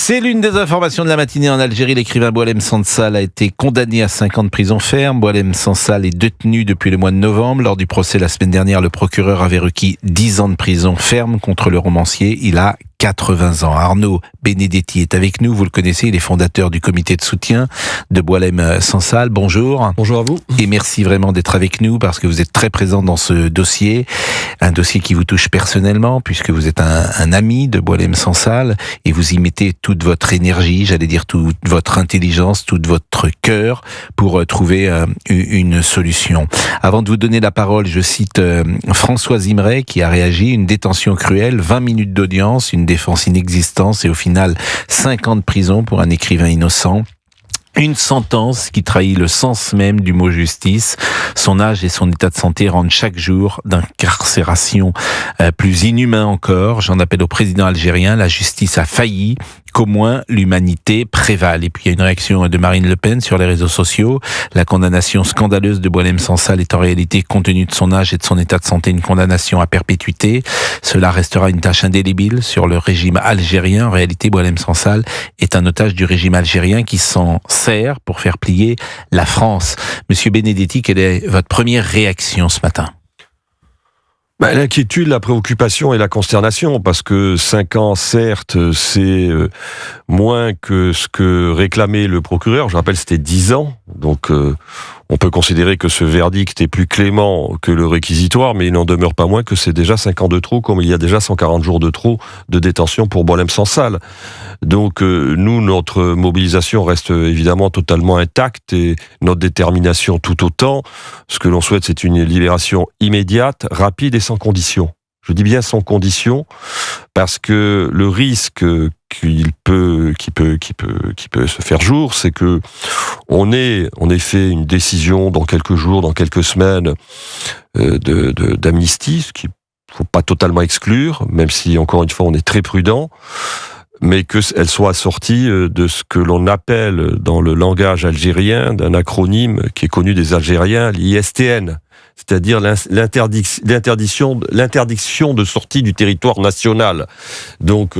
C'est l'une des informations de la matinée en Algérie. L'écrivain Boualem Sansal a été condamné à 5 ans de prison ferme. Boualem Sansal est détenu depuis le mois de novembre. Lors du procès la semaine dernière, le procureur avait requis 10 ans de prison ferme contre le romancier. Il a 80 ans. Arnaud Benedetti est avec nous. Vous le connaissez, il est fondateur du comité de soutien de Boualem Sansal. Bonjour. Bonjour à vous. Et merci vraiment d'être avec nous parce que vous êtes très présent dans ce dossier. Un dossier qui vous touche personnellement puisque vous êtes un ami de Boualem Sansal et vous y mettez toute votre énergie, j'allais dire toute votre intelligence, tout votre cœur pour trouver une solution. Avant de vous donner la parole, je cite Françoise Imray qui a réagi. Une détention cruelle, 20 minutes d'audience, une défense inexistante et au final 5 ans de prison pour un écrivain innocent. Une sentence qui trahit le sens même du mot justice. Son âge et son état de santé rendent chaque jour d'incarcération plus inhumain encore. J'en appelle au président algérien. La justice a failli, qu'au moins l'humanité prévale. Et puis il y a une réaction de Marine Le Pen sur les réseaux sociaux. La condamnation scandaleuse de Boualem Sansal est en réalité, compte tenu de son âge et de son état de santé, une condamnation à perpétuité. Cela restera une tâche indélébile sur le régime algérien. En réalité, Boualem Sansal est un otage du régime algérien qui s'en sert pour faire plier la France. Monsieur Benedetti, quelle est votre première réaction ce matin ? L'inquiétude, la préoccupation et la consternation, parce que 5 ans, certes, c'est moins que ce que réclamait le procureur. Je rappelle, c'était 10 ans, donc on peut considérer que ce verdict est plus clément que le réquisitoire, mais il n'en demeure pas moins que c'est déjà 5 ans de trop, comme il y a déjà 140 jours de trop de détention pour Boualem Sansal. Donc nous, notre mobilisation reste évidemment totalement intacte et notre détermination tout autant. Ce que l'on souhaite, c'est une libération immédiate, rapide et sans condition. Je dis bien sans condition, parce que le risque qui peut se faire jour, c'est que on ait en effet une décision dans quelques jours, dans quelques semaines d'amnistie, ce qu'il faut pas totalement exclure, même si encore une fois on est très prudent, mais qu'elle soit assortie de ce que l'on appelle dans le langage algérien d'un acronyme qui est connu des Algériens, l'ISTN. C'est-à-dire l'interdiction de sortie du territoire national. Donc,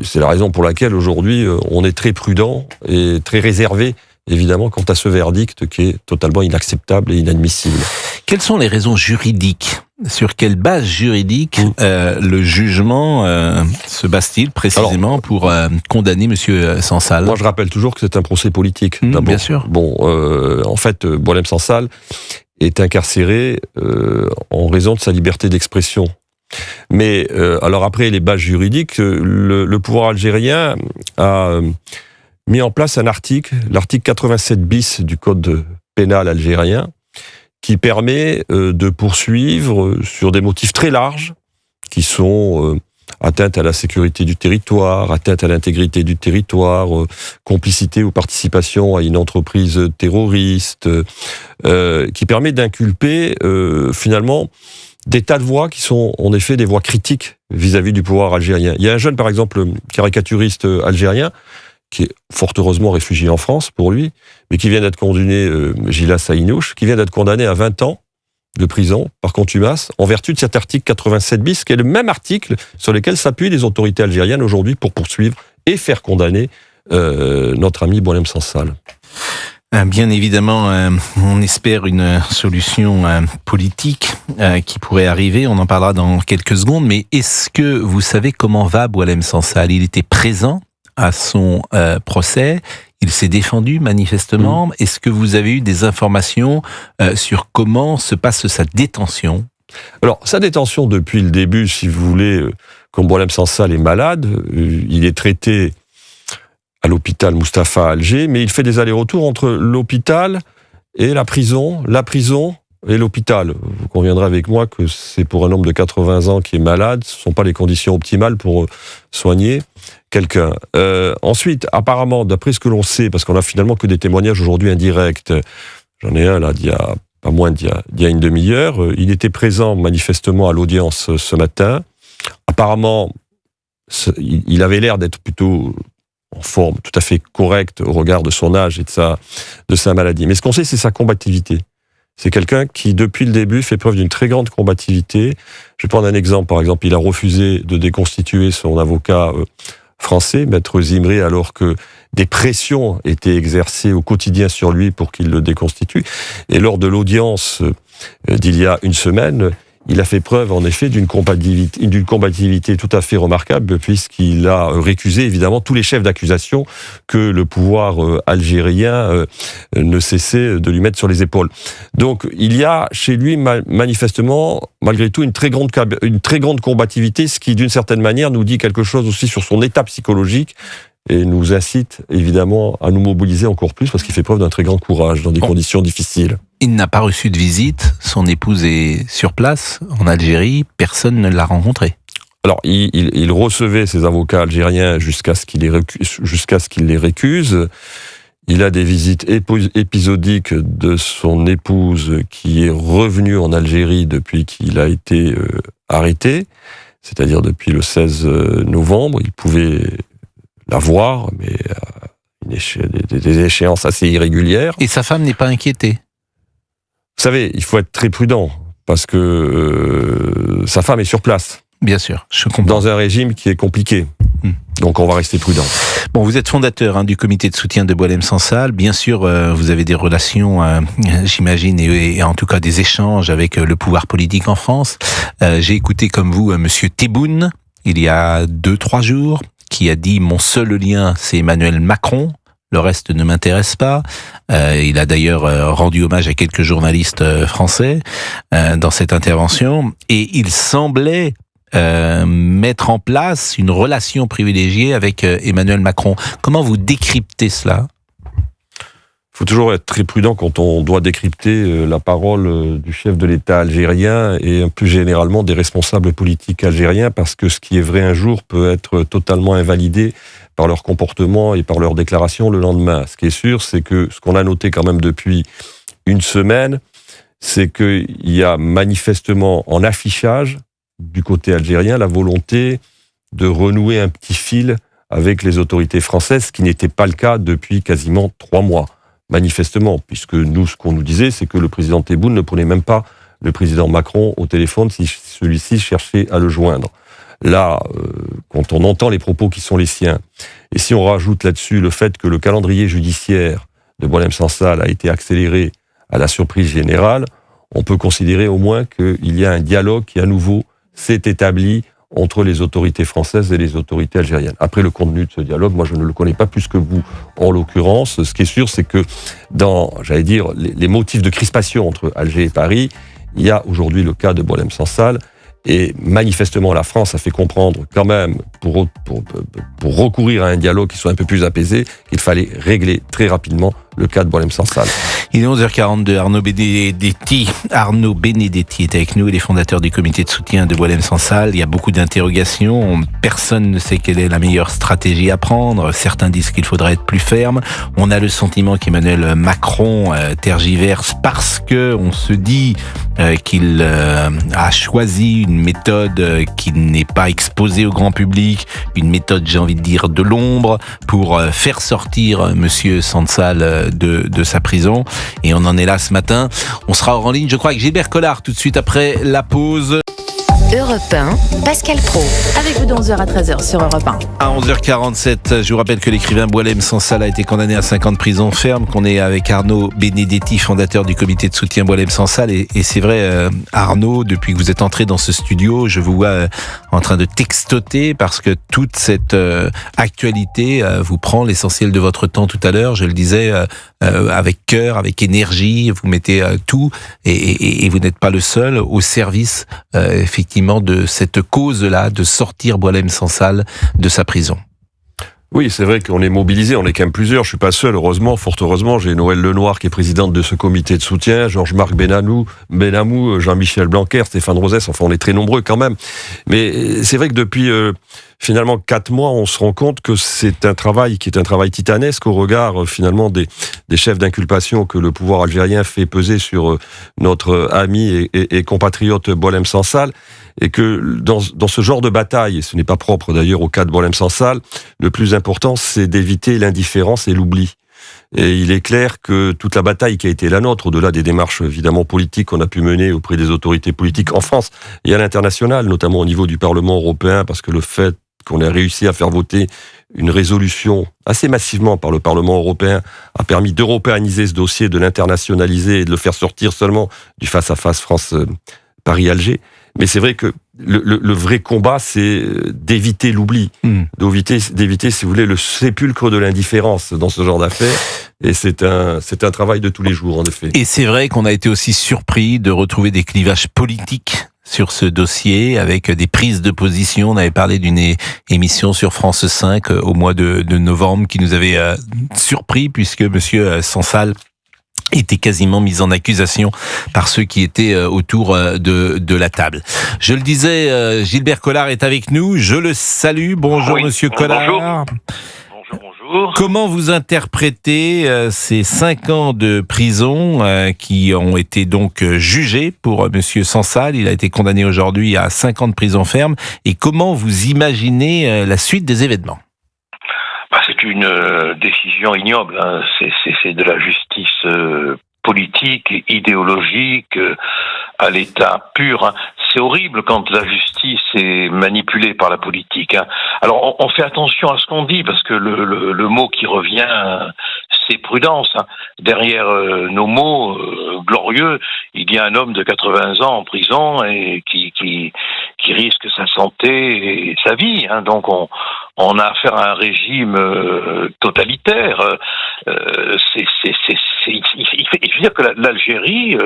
c'est la raison pour laquelle aujourd'hui, on est très prudent et très réservé, évidemment, quant à ce verdict qui est totalement inacceptable et inadmissible. Quelles sont les raisons juridiques ? Sur quelle base juridique le jugement se base-t-il précisément pour condamner Monsieur Sansal ? Moi, je rappelle toujours que c'est un procès politique. D'abord. Bien sûr. Bon, en fait, Boualem Sansal est incarcéré en raison de sa liberté d'expression. Mais alors après les bases juridiques, le pouvoir algérien a mis en place un article, l'article 87 bis du code pénal algérien, qui permet de poursuivre sur des motifs très larges, qui sont atteinte à la sécurité du territoire, atteinte à l'intégrité du territoire, complicité ou participation à une entreprise terroriste, qui permet d'inculper finalement des tas de voix qui sont en effet des voix critiques vis-à-vis du pouvoir algérien. Il y a un jeune, par exemple, caricaturiste algérien, qui est fort heureusement réfugié en France pour lui, mais qui vient d'être condamné, Gilles Saïnouche, qui vient d'être condamné à 20 ans de prison par contumace en vertu de cet article 87 bis, qui est le même article sur lequel s'appuient les autorités algériennes aujourd'hui pour poursuivre et faire condamner notre ami Boualem Sansal. Bien évidemment, on espère une solution politique qui pourrait arriver. On en parlera dans quelques secondes. Mais est-ce que vous savez comment va Boualem Sansal ? Il était présent à son procès. Il s'est défendu manifestement. Est-ce que vous avez eu des informations sur comment se passe sa détention ? Alors, sa détention depuis le début, si vous voulez, comme Boualem Sansal est malade, il est traité à l'hôpital Mustapha à Alger, mais il fait des allers-retours entre l'hôpital et la prison et l'hôpital. Vous conviendrez avec moi que c'est pour un homme de 80 ans qui est malade, ce ne sont pas les conditions optimales pour soigner quelqu'un. Ensuite, apparemment, d'après ce que l'on sait, parce qu'on a finalement que des témoignages aujourd'hui indirects, j'en ai un là d'il y a pas moins d'il y a une demi-heure, il était présent manifestement à l'audience ce matin. Apparemment, il avait l'air d'être plutôt en forme tout à fait correcte au regard de son âge et de sa maladie. Mais ce qu'on sait, c'est sa combativité. C'est quelqu'un qui, depuis le début, fait preuve d'une très grande combativité. Je vais prendre un exemple. Par exemple, il a refusé de déconstituer son avocat français, Maître Zimri, alors que des pressions étaient exercées au quotidien sur lui pour qu'il le déconstitue. Et lors de l'audience d'il y a une semaine, il a fait preuve, en effet, d'une combativité tout à fait remarquable, puisqu'il a récusé, évidemment, tous les chefs d'accusation que le pouvoir algérien ne cessait de lui mettre sur les épaules. Donc, il y a chez lui, manifestement, malgré tout, une très grande combativité, ce qui, d'une certaine manière, nous dit quelque chose aussi sur son état psychologique, et nous incite évidemment à nous mobiliser encore plus parce qu'il fait preuve d'un très grand courage dans des conditions difficiles. Il n'a pas reçu de visite, son épouse est sur place en Algérie, personne ne l'a rencontré. Alors, il recevait ses avocats algériens jusqu'à ce qu'il les récuse. Il a des visites épisodiques de son épouse qui est revenue en Algérie depuis qu'il a été arrêté, c'est-à-dire depuis le 16 novembre. Il pouvait la voir, mais des échéances assez irrégulières. Et sa femme n'est pas inquiétée? Vous savez, il faut être très prudent, parce que sa femme est sur place. Bien sûr, je comprends. Dans un régime qui est compliqué. Donc on va rester prudent. Bon, vous êtes fondateur du comité de soutien de Boualem Sansal. Bien sûr, vous avez des relations, j'imagine, et en tout cas des échanges avec le pouvoir politique en France. J'ai écouté comme vous Monsieur Tebboune, il y a 2-3 jours, qui a dit « Mon seul lien, c'est Emmanuel Macron, le reste ne m'intéresse pas ». Il a d'ailleurs rendu hommage à quelques journalistes français dans cette intervention. Et il semblait mettre en place une relation privilégiée avec Emmanuel Macron. Comment vous décryptez cela ? Il faut toujours être très prudent quand on doit décrypter la parole du chef de l'État algérien et plus généralement des responsables politiques algériens, parce que ce qui est vrai un jour peut être totalement invalidé par leur comportement et par leurs déclarations le lendemain. Ce qui est sûr, c'est que ce qu'on a noté quand même depuis une semaine, c'est qu'il y a manifestement en affichage du côté algérien la volonté de renouer un petit fil avec les autorités françaises, ce qui n'était pas le cas depuis quasiment 3 mois. Manifestement, puisque nous, ce qu'on nous disait, c'est que le président Tebboune ne prenait même pas le président Macron au téléphone si celui-ci cherchait à le joindre. Là, quand on entend les propos qui sont les siens, et si on rajoute là-dessus le fait que le calendrier judiciaire de Boualem Sansal a été accéléré à la surprise générale, on peut considérer au moins qu'il y a un dialogue qui, à nouveau, s'est établi entre les autorités françaises et les autorités algériennes. Après, le contenu de ce dialogue, moi, je ne le connais pas plus que vous, en l'occurrence. Ce qui est sûr, c'est que dans, j'allais dire, les motifs de crispation entre Alger et Paris, il y a aujourd'hui le cas de Boualem Sansal, et manifestement, la France a fait comprendre quand même, pour recourir à un dialogue qui soit un peu plus apaisé, qu'il fallait régler très rapidement le cas de Boualem Sansal. Il est 11h42, Arnaud Benedetti est avec nous, il est fondateur du comité de soutien de Boualem Sansal. Il y a beaucoup d'interrogations, personne ne sait quelle est la meilleure stratégie à prendre, certains disent qu'il faudrait être plus ferme. On a le sentiment qu'Emmanuel Macron tergiverse parce que on se dit qu'il a choisi une méthode qui n'est pas exposée au grand public, une méthode, j'ai envie de dire, de l'ombre, pour faire sortir Monsieur Sansal de sa prison. Et on en est là ce matin. On sera en ligne, je crois, avec Gilbert Collard tout de suite après la pause. Europe 1, Pascal Praud. Avec vous de 11h à 13h sur Europe 1. À 11h47, je vous rappelle que l'écrivain Boualem Sansal a été condamné à 5 ans de prison ferme, qu'on est avec Arnaud Benedetti, fondateur du comité de soutien Boualem Sansal. Et c'est vrai, Arnaud, depuis que vous êtes entré dans ce studio, je vous vois en train de textoter parce que toute cette actualité vous prend l'essentiel de votre temps tout à l'heure. Je le disais, avec cœur, avec énergie, vous mettez tout et vous n'êtes pas le seul au service, effectivement, de cette cause-là, de sortir Boualem Sansal de sa prison. Oui, c'est vrai qu'on est mobilisé, on est quand même plusieurs, je suis pas seul, heureusement, fort heureusement, j'ai Noël Lenoir qui est présidente de ce comité de soutien, Georges-Marc Benamou, Jean-Michel Blanquer, Stéphane Rosès, enfin on est très nombreux quand même. Mais c'est vrai que depuis finalement 4 mois, on se rend compte que c'est un travail qui est un travail titanesque au regard finalement des chefs d'inculpation que le pouvoir algérien fait peser sur notre ami et compatriote Boualem Sansal. Et que dans ce genre de bataille, et ce n'est pas propre d'ailleurs au cas de Boualem Sansal, le plus important, c'est d'éviter l'indifférence et l'oubli. Et il est clair que toute la bataille qui a été la nôtre, au-delà des démarches évidemment politiques qu'on a pu mener auprès des autorités politiques en France et à l'international, notamment au niveau du Parlement européen, parce que le fait qu'on a réussi à faire voter une résolution assez massivement par le Parlement européen, a permis d'européaniser ce dossier, de l'internationaliser et de le faire sortir seulement du face-à-face France-Paris-Alger. Mais c'est vrai que le vrai combat, c'est d'éviter l'oubli, d'éviter, si vous voulez, le sépulcre de l'indifférence dans ce genre d'affaires. Et c'est un travail de tous les jours, en effet. Et c'est vrai qu'on a été aussi surpris de retrouver des clivages politiques sur ce dossier, avec des prises de position. On avait parlé d'une émission sur France 5 au mois de novembre qui nous avait surpris, puisque Monsieur Sansal était quasiment mis en accusation par ceux qui étaient autour de la table. Je le disais, Gilbert Collard est avec nous. Je le salue. Bonjour, oui, Monsieur Collard. Bonjour. Comment vous interprétez ces 5 ans de prison qui ont été donc jugés pour Monsieur Sansal? Il a été condamné aujourd'hui à 5 ans de prison ferme. Et comment vous imaginez la suite des événements? C'est une décision ignoble. Hein. C'est de la justice politique, idéologique, à l'état pur. Hein. C'est horrible quand la justice est manipulée par la politique. Hein. Alors on fait attention à ce qu'on dit, parce que le mot qui revient, c'est prudence. Hein. Derrière nos mots glorieux, il y a un homme de 80 ans en prison et qui risque sa santé et sa vie. Hein. Donc on a affaire à un régime totalitaire. Il faut dire que l'Algérie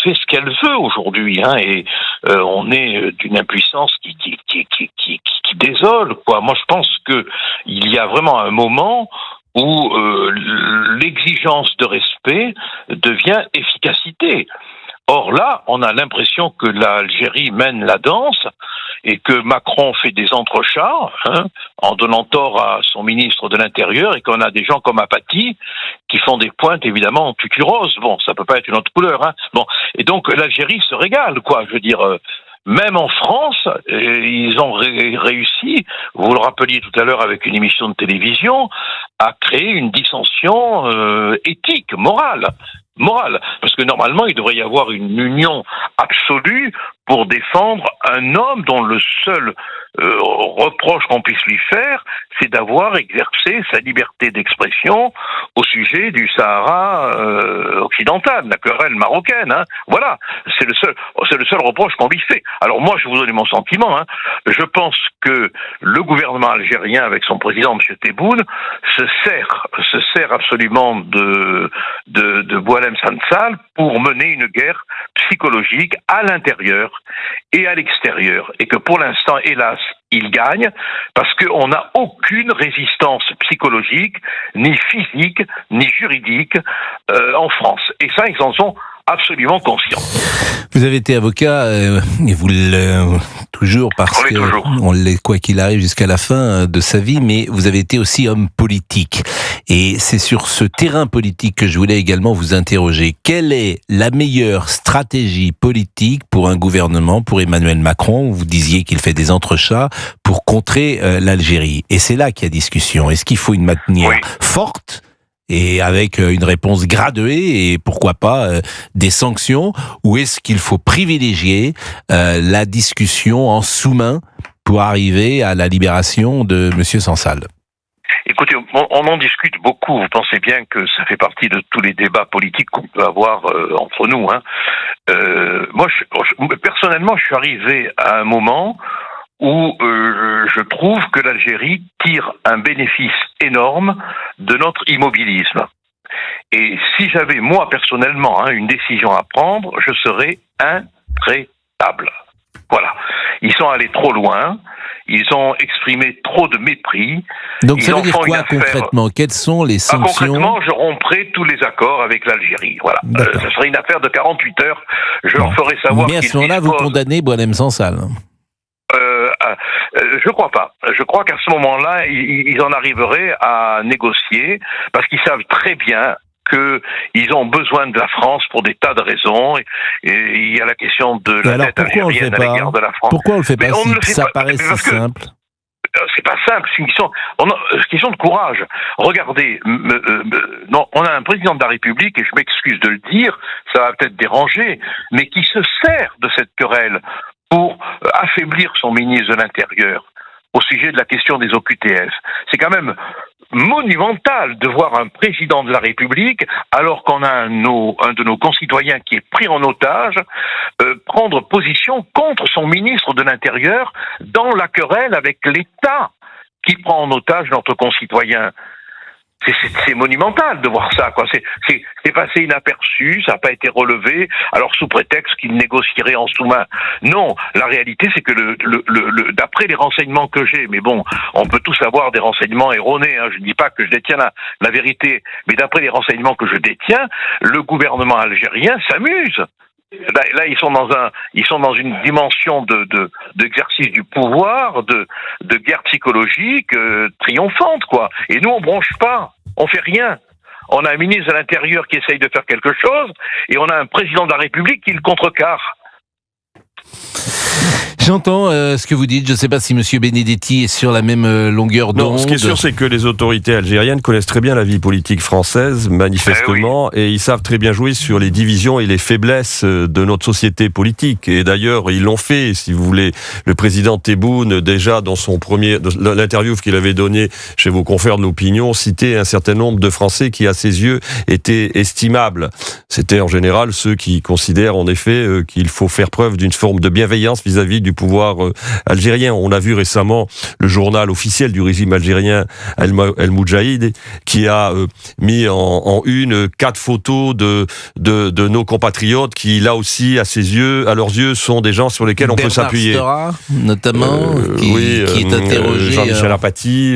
fait ce qu'elle veut aujourd'hui, hein, et on est d'une impuissance qui désole, quoi. Moi, je pense que il y a vraiment un moment où l'exigence de respect devient efficacité. Or là, on a l'impression que l'Algérie mène la danse et que Macron fait des entrechats, hein, en donnant tort à son ministre de l'Intérieur, et qu'on a des gens comme Apathy qui font des pointes évidemment tuturoses. Bon, ça peut pas être une autre couleur, hein. Bon, et donc l'Algérie se régale, quoi. Je veux dire, même en France, ils ont réussi, vous le rappeliez tout à l'heure avec une émission de télévision, à créer une dissension éthique, morale, parce que normalement il devrait y avoir une union absolue pour défendre un homme dont le seul reproche qu'on puisse lui faire, c'est d'avoir exercé sa liberté d'expression au sujet du Sahara occidental, la querelle marocaine. Hein. Voilà, c'est le seul reproche qu'on lui fait. Alors moi, je vais vous donner mon sentiment. Hein. Je pense que le gouvernement algérien, avec son président, M. Tebboune, se sert absolument de Boualem Sansal pour mener une guerre psychologique à l'intérieur et à l'extérieur, et que pour l'instant, hélas, il gagne, parce qu'on n'a aucune résistance psychologique, ni physique, ni juridique en France. Et ça, ils en sont absolument conscients. Vous avez été avocat, et vous toujours, parce que on l'est quoi qu'il arrive jusqu'à la fin de sa vie, mais vous avez été aussi homme politique. Et c'est sur ce terrain politique que je voulais également vous interroger. Quelle est la meilleure stratégie politique pour un gouvernement, pour Emmanuel Macron? Vous disiez qu'il fait des entrechats pour contrer l'Algérie. Et c'est là qu'il y a discussion. Est-ce qu'il faut une manière forte et avec une réponse graduée et pourquoi pas des sanctions, ou est-ce qu'il faut privilégier la discussion en sous-main pour arriver à la libération de Monsieur Sansal? Écoutez, on en discute beaucoup. Vous pensez bien que ça fait partie de tous les débats politiques qu'on peut avoir entre nous. Hein. Moi, personnellement, je suis arrivé à un moment où je trouve que l'Algérie tire un bénéfice énorme de notre immobilisme. Et si j'avais, moi, personnellement, une décision à prendre, je serais intraitable. Voilà. Ils sont allés trop loin, ils ont exprimé trop de mépris. Donc ça veut dire quoi concrètement? Quelles sont les sanctions? Concrètement, je romprai tous les accords avec l'Algérie. Voilà. Ce serait une affaire de 48 heures. Je leur ferai savoir. Mais à ce moment-là, vous condamnez Boualem Sansal? Je crois pas. Je crois qu'à ce moment-là, ils en arriveraient à négocier, parce qu'ils savent très bien qu'ils ont besoin de la France pour des tas de raisons. Et il y a la question de la dette algérienne à l'égard de la France. Pourquoi on le fait pas si ça paraît si simple? C'est pas simple, c'est une question de courage. Regardez, on a un président de la République, et je m'excuse de le dire, ça va peut-être déranger, mais qui se sert de cette querelle pour affaiblir son ministre de l'Intérieur. au sujet de la question des OQTF. C'est quand même monumental de voir un président de la République, alors qu'on a un de nos concitoyens qui est pris en otage, prendre position contre son ministre de l'Intérieur dans la querelle avec l'État qui prend en otage notre concitoyen. C'est monumental de voir ça, quoi. C'est passé inaperçu, ça n'a pas été relevé, alors sous prétexte qu'il négocierait en sous-main. Non, la réalité, c'est que d'après les renseignements que j'ai, mais bon, on peut tous avoir des renseignements erronés, hein, je ne dis pas que je détiens la vérité, mais d'après les renseignements que je détiens, le gouvernement algérien s'amuse. Là, ils sont dans une dimension d'exercice du pouvoir, de guerre psychologique triomphante, quoi. Et nous, on bronche pas, on fait rien. On a un ministre de l'Intérieur qui essaye de faire quelque chose, et on a un président de la République qui le contrecarre. J'entends ce que vous dites. Je ne sais pas si M. Benedetti est sur la même longueur d'onde. Non, ce qui est sûr, c'est que les autorités algériennes connaissent très bien la vie politique française, manifestement, et ils savent très bien jouer sur les divisions et les faiblesses de notre société politique. Et d'ailleurs, ils l'ont fait, si vous voulez. Le président Tebboune, déjà dans l'interview qu'il avait donnée chez vos confrères de l'opinion, citait un certain nombre de Français qui, à ses yeux, étaient estimables. C'était en général ceux qui considèrent en effet qu'il faut faire preuve d'une forme de bienveillance vis-à-vis du pouvoir algérien. On a vu récemment le journal officiel du régime algérien, El Moudjahid, qui a mis en une 4 photos de nos compatriotes qui, là aussi, à leurs yeux, sont des gens sur lesquels on peut s'appuyer. Bernard Stora, notamment, qui est interrogé. Jean-Michel Apathy,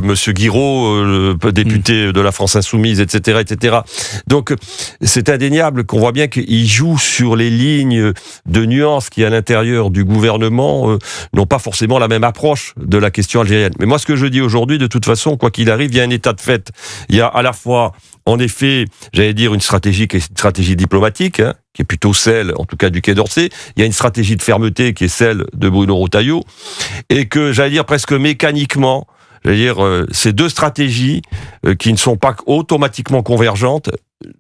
Monsieur Guiraud, député de la France Insoumise, etc., etc. Donc, c'est indéniable qu'on voit bien qu'il joue sur les lignes de nuances qui, à l'intérieur du gouvernement, n'ont pas forcément la même approche de la question algérienne. Mais moi, ce que je dis aujourd'hui, de toute façon, quoi qu'il arrive, il y a un état de fait. Il y a à la fois, en effet, j'allais dire une stratégie qui est une stratégie diplomatique, hein, qui est plutôt celle, en tout cas, du Quai d'Orsay. Il y a une stratégie de fermeté qui est celle de Bruno Retailleau. Et que, j'allais dire, presque mécaniquement, ces deux stratégies qui ne sont pas automatiquement convergentes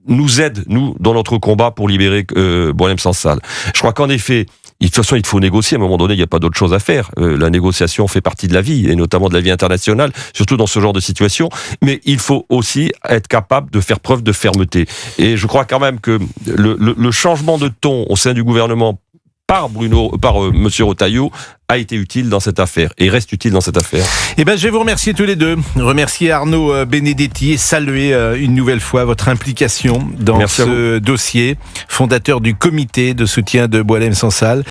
nous aident, nous, dans notre combat pour libérer Boualem Sansal. Je crois qu'en effet, de toute façon, il faut négocier. À un moment donné, il n'y a pas d'autre chose à faire. La négociation fait partie de la vie, et notamment de la vie internationale, surtout dans ce genre de situation. Mais il faut aussi être capable de faire preuve de fermeté. Et je crois quand même que le changement de ton au sein du gouvernement par Monsieur Retailleau a été utile dans cette affaire et reste utile dans cette affaire. Eh ben, je vais vous remercier tous les deux. Remercier Arnaud Benedetti et saluer une nouvelle fois votre implication dans ce dossier, fondateur du comité de soutien de Boualem Sansal.